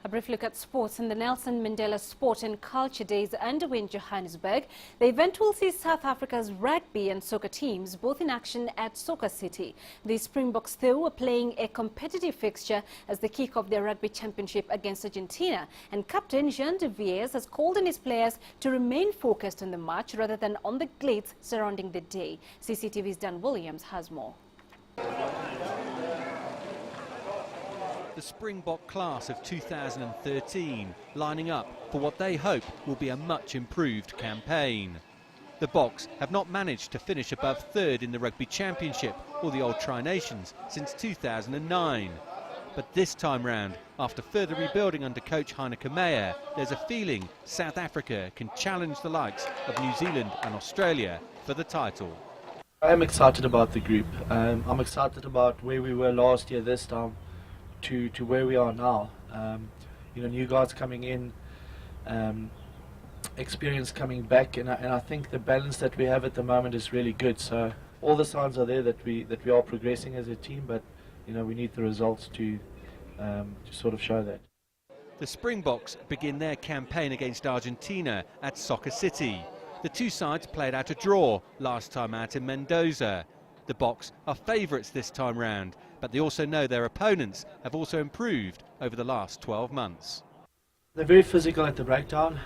A brief look at sports. In the Nelson Mandela Sport and Culture Days underway in Johannesburg, the event will see South Africa's rugby and soccer teams both in action at Soccer City. The Springboks, though, are playing a competitive fixture as they kick off their rugby championship against Argentina. And captain Jean de Villiers has called on his players to remain focused on the match rather than on the glitz surrounding the day. CCTV's Dan Williams has more. The Springbok class of 2013 lining up for what they hope will be a much improved campaign. The Boks have not managed to finish above third in the Rugby Championship or the Old Tri-Nations since 2009. But this time round, after further rebuilding under coach Heineke Meyer, there's a feeling South Africa can challenge the likes of New Zealand and Australia for the title. I'm excited about the group. I'm excited about where we were last year this time to where we are now. New guys coming in, experience coming back, and I think the balance that we have at the moment is really good. So all the signs are there that we are progressing as a team, but we need the results to sort of show that. The Springboks begin their campaign against Argentina at Soccer City. The two sides played out a draw last time out in Mendoza. The Boks are favourites this time round, but they also know their opponents have also improved over the last 12 months. They're very physical at the breakdown.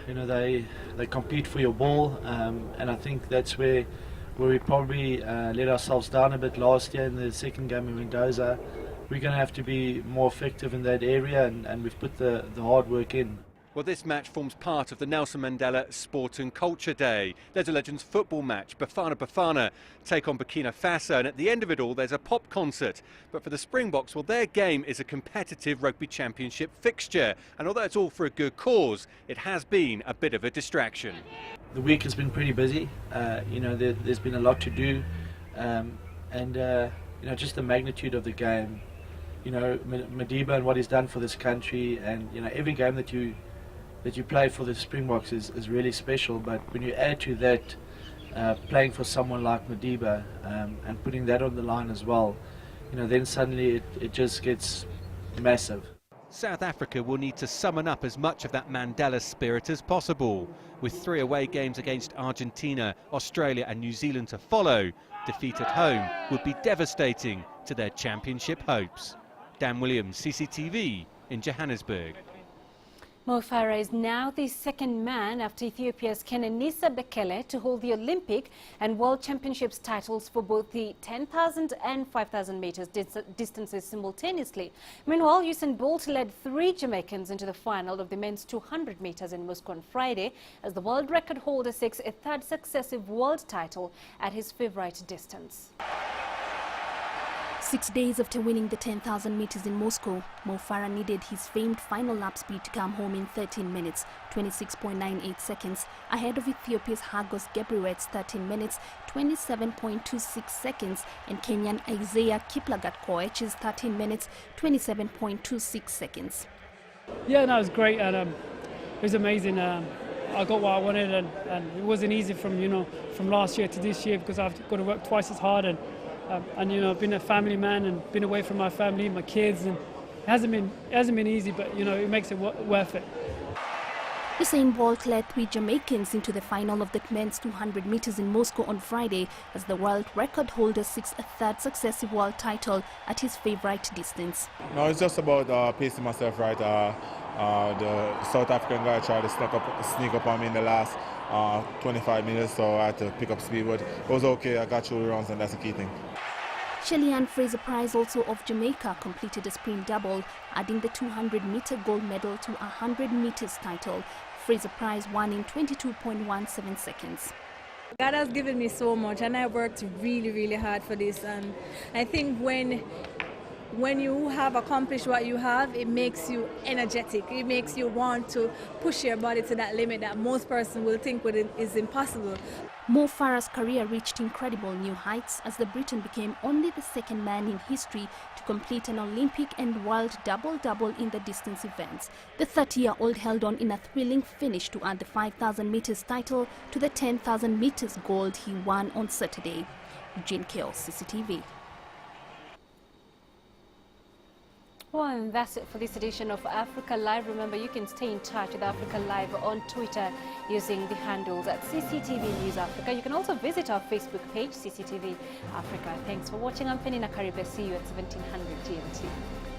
They compete for your ball, and I think that's where we probably let ourselves down a bit last year in the second game in Mendoza. We're going to have to be more effective in that area, and we've put the hard work in. Well, this match forms part of the Nelson Mandela Sport and Culture Day. There's a Legends football match. Bafana take on Burkina Faso, and at the end of it all, there's a pop concert. But for the Springboks, well, their game is a competitive rugby championship fixture. And although it's all for a good cause, it has been a bit of a distraction. The week has been pretty busy. There's been a lot to do. Just the magnitude of the game. Madiba and what he's done for this country, and every game that you play for the Springboks is really special. But when you add to that playing for someone like Madiba and putting that on the line as well, then suddenly it just gets massive. South Africa will need to summon up as much of that Mandela spirit as possible. With 3 away games against Argentina, Australia and New Zealand to follow, defeat at home would be devastating to their championship hopes. Dan Williams, CCTV in Johannesburg. Mo Farah is now the second man after Ethiopia's Kenenisa Bekele to hold the Olympic and World Championships titles for both the 10,000 and 5,000 meters distances simultaneously. Meanwhile, Usain Bolt led 3 Jamaicans into the final of the men's 200 meters in Moscow on Friday as the world record holder seeks a 3rd successive world title at his favorite distance. 6 days after winning the 10,000 meters in Moscow, Mo Farah needed his famed final lap speed to come home in 13 minutes, 26.98 seconds, ahead of Ethiopia's Hagos Gebrewet's 13 minutes, 27.26 seconds, and Kenyan Isaiah Kiplagat Koech's 13 minutes, 27.26 seconds. Yeah, no, it was great, and it was amazing. I got what I wanted, and it wasn't easy from last year to this year because I've got to work twice as hard, and I've been a family man and been away from my family, my kids, and it hasn't been easy, but it makes it worth it. Usain Bolt led 3 Jamaicans into the final of the men's 200 meters in Moscow on Friday as the world record holder seeks a 3rd successive world title at his favorite distance. No, it's just about pacing myself right. The South African guy tried to sneak up on me in the last 25 minutes, so I had to pick up speed, but it was okay. I got through the rounds, and that's the key thing. Shelly-Ann Fraser-Price, also of Jamaica, completed a sprint double, adding the 200-meter gold medal to a 100 meters title. Fraser-Price won in 22.17 seconds. God has given me so much, and I worked really, really hard for this. And I think when you have accomplished what you have, it makes you energetic. It makes you want to push your body to that limit that most persons will think is impossible. Mo Farah's career reached incredible new heights as the Briton became only the 2nd man in history to complete an Olympic and world double-double in the distance events. The 30-year-old held on in a thrilling finish to add the 5,000 meters title to the 10,000 meters gold he won on Saturday. Jane Chaos, CCTV. Well, and that's it for this edition of Africa Live. Remember, you can stay in touch with Africa Live on Twitter using the handles at CCTV News Africa. You can also visit our Facebook page, CCTV Africa. Thanks for watching. I'm Penina Karibe. See you at 1700 GMT.